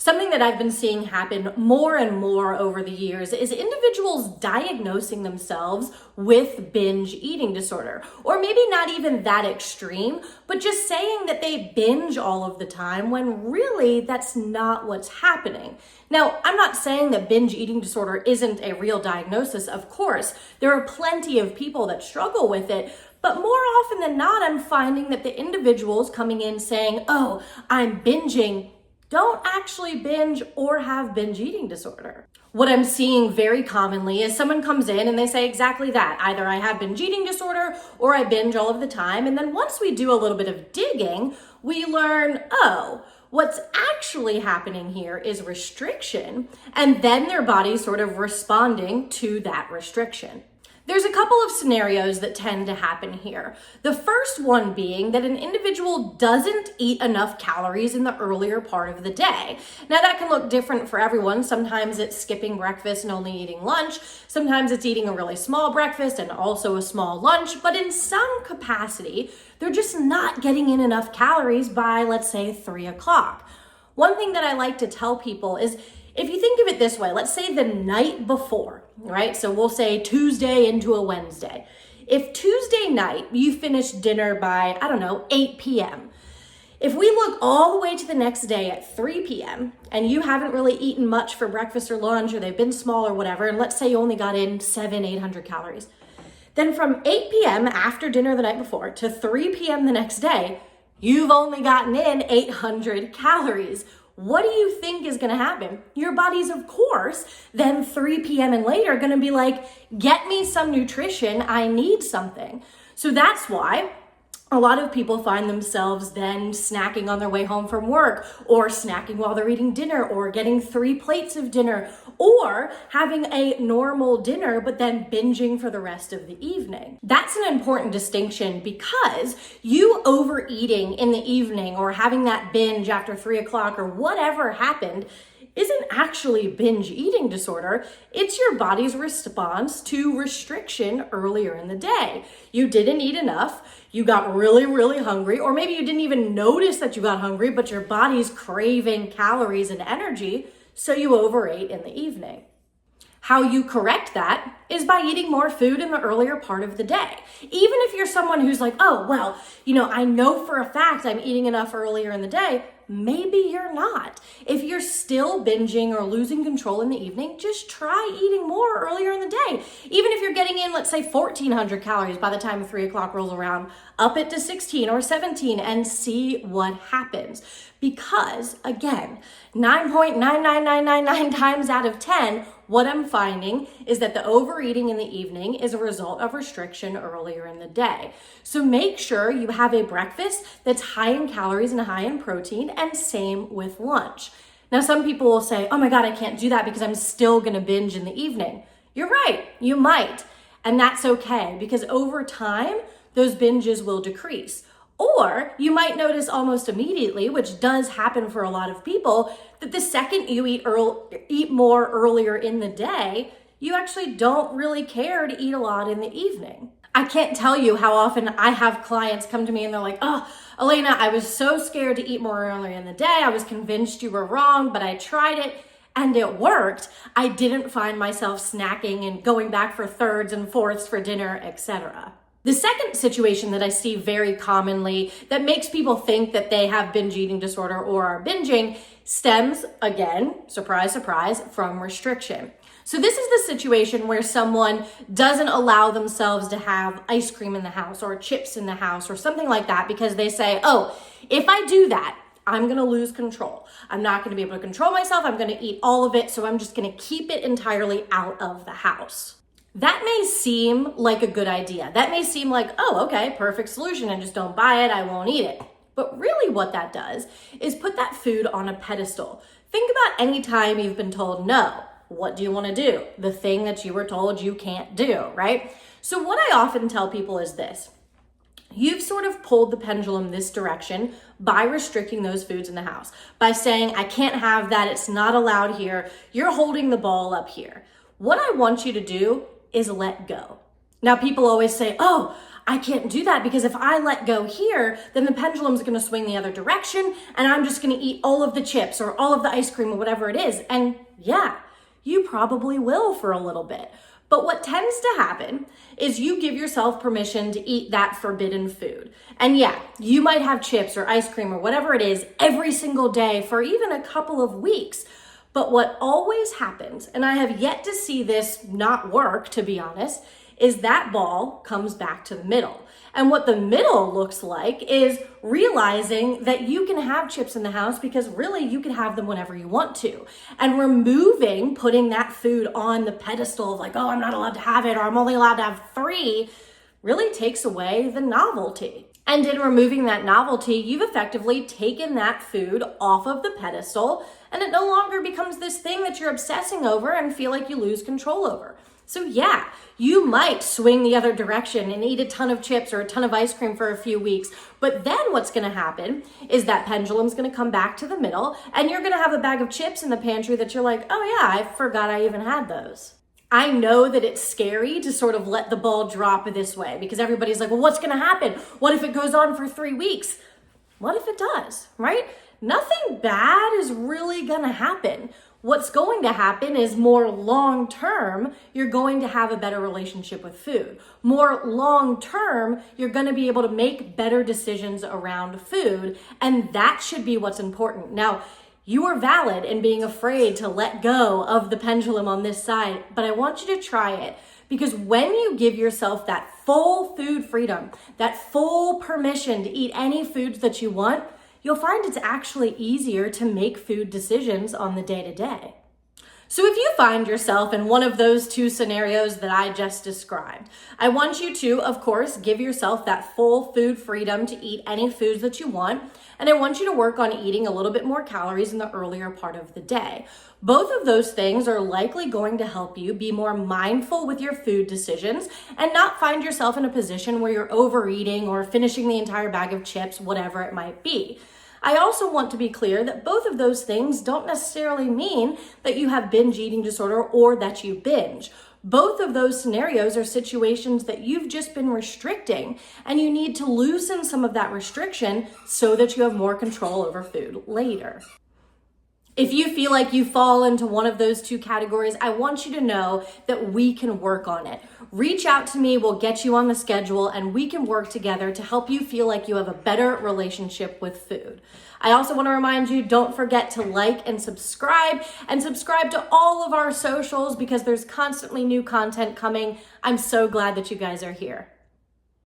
Something that I've been seeing happen more and more over the years is individuals diagnosing themselves with binge eating disorder, or maybe not even that extreme, but just saying that they binge all of the time when really that's not what's happening. Now, I'm not saying that binge eating disorder isn't a real diagnosis. Of course, there are plenty of people that struggle with it, but more often than not, I'm finding that the individuals coming in saying, "Oh, I'm binging," don't actually binge or have binge eating disorder. What I'm seeing very commonly is someone comes in and they say exactly that. Either I have binge eating disorder or I binge all of the time. And then once we do a little bit of digging, we learn, oh, what's actually happening here is restriction. And then their body's sort of responding to that restriction. There's a couple of scenarios that tend to happen here. The first one being that an individual doesn't eat enough calories in the earlier part of the day. Now that can look different for everyone. Sometimes it's skipping breakfast and only eating lunch. Sometimes it's eating a really small breakfast and also a small lunch. But in some capacity, they're just not getting in enough calories by, let's say, 3 o'clock. One thing that I like to tell people is, if you think of it this way, let's say the night before, right? So we'll say Tuesday into a Wednesday. If Tuesday night you finish dinner by, 8 p.m. If we look all the way to the next day at 3 p.m. and you haven't really eaten much for breakfast or lunch, or they've been small or whatever, and let's say you only got in 800 calories, then from 8 p.m. after dinner the night before to 3 p.m. the next day, you've only gotten in 800 calories. What do you think is going to happen? Your body's, of course, then 3 p.m. and later going to be like, get me some nutrition. I need something. So that's why a lot of people find themselves then snacking on their way home from work, or snacking while they're eating dinner, or getting 3 plates of dinner, or having a normal dinner, but then binging for the rest of the evening. That's an important distinction, because you overeating in the evening or having that binge after 3 o'clock or whatever happened isn't actually binge eating disorder. It's your body's response to restriction earlier in the day. You didn't eat enough, you got really, really hungry, or maybe you didn't even notice that you got hungry, but your body's craving calories and energy, so you overate in the evening. How you correct that is by eating more food in the earlier part of the day. Even if you're someone who's like, oh, well, I know for a fact I'm eating enough earlier in the day, maybe you're not. If you're still binging or losing control in the evening, just try eating more earlier in the day. Even if you're getting in, let's say 1,400 calories by the time 3 o'clock rolls around, up it to 16 or 17 and see what happens. Because again, 9.99999 times out of 10, what I'm finding is that the overeating in the evening is a result of restriction earlier in the day. So make sure you have a breakfast that's high in calories and high in protein, and same with lunch. Now, some people will say, oh my God, I can't do that because I'm still gonna binge in the evening. You're right, you might. And that's okay, because over time, those binges will decrease. Or you might notice almost immediately, which does happen for a lot of people, that the second you eat more earlier in the day, you actually don't really care to eat a lot in the evening. I can't tell you how often I have clients come to me and they're like, oh, Elena, I was so scared to eat more earlier in the day. I was convinced you were wrong, but I tried it and it worked. I didn't find myself snacking and going back for thirds and fourths for dinner, etc. The second situation that I see very commonly that makes people think that they have binge eating disorder or are binging stems, again, surprise, surprise, from restriction. So this is the situation where someone doesn't allow themselves to have ice cream in the house or chips in the house or something like that, because they say, oh, if I do that, I'm going to lose control. I'm not going to be able to control myself. I'm going to eat all of it. So I'm just going to keep it entirely out of the house. That may seem like a good idea. That may seem like, oh, okay, perfect solution. I just don't buy it. I won't eat it. But really what that does is put that food on a pedestal. Think about any time you've been told no. What do you want to do? The thing that you were told you can't do, right? So what I often tell people is this. You've sort of pulled the pendulum this direction by restricting those foods in the house, by saying, I can't have that. It's not allowed here. You're holding the ball up here. What I want you to do is let go. Now, people always say, oh, I can't do that because if I let go here, then the pendulum's gonna swing the other direction and I'm just gonna eat all of the chips or all of the ice cream or whatever it is. And yeah, you probably will for a little bit. But what tends to happen is you give yourself permission to eat that forbidden food. And yeah, you might have chips or ice cream or whatever it is every single day for even a couple of weeks. But what always happens, and I have yet to see this not work, to be honest, is that ball comes back to the middle. And what the middle looks like is realizing that you can have chips in the house because really you can have them whenever you want to. And removing putting that food on the pedestal of like, oh, I'm not allowed to have it, or I'm only allowed to have 3, really takes away the novelty. And in removing that novelty, you've effectively taken that food off of the pedestal, and it no longer becomes this thing that you're obsessing over and feel like you lose control over. So yeah, you might swing the other direction and eat a ton of chips or a ton of ice cream for a few weeks, but then what's gonna happen is that pendulum's gonna come back to the middle and you're gonna have a bag of chips in the pantry that you're like, oh yeah, I forgot I even had those. I know that it's scary to sort of let the ball drop this way because everybody's like, well, what's gonna happen? What if it goes on for 3 weeks? What if it does, right? Nothing bad is really gonna happen. What's going to happen is more long-term, you're going to have a better relationship with food. More long-term, you're going to be able to make better decisions around food, and that should be what's important. Now, you are valid in being afraid to let go of the pendulum on this side, but I want you to try it because when you give yourself that full food freedom, that full permission to eat any foods that you want, you'll find it's actually easier to make food decisions on the day-to-day. So if you find yourself in one of those 2 scenarios that I just described, I want you to, of course, give yourself that full food freedom to eat any foods that you want, and I want you to work on eating a little bit more calories in the earlier part of the day. Both of those things are likely going to help you be more mindful with your food decisions and not find yourself in a position where you're overeating or finishing the entire bag of chips, whatever it might be. I also want to be clear that both of those things don't necessarily mean that you have binge eating disorder or that you binge. Both of those scenarios are situations that you've just been restricting, and you need to loosen some of that restriction so that you have more control over food later. If you feel like you fall into one of those 2 categories, I want you to know that we can work on it. Reach out to me, we'll get you on the schedule, and we can work together to help you feel like you have a better relationship with food. I also want to remind you, don't forget to like and subscribe to all of our socials because there's constantly new content coming. I'm so glad that you guys are here.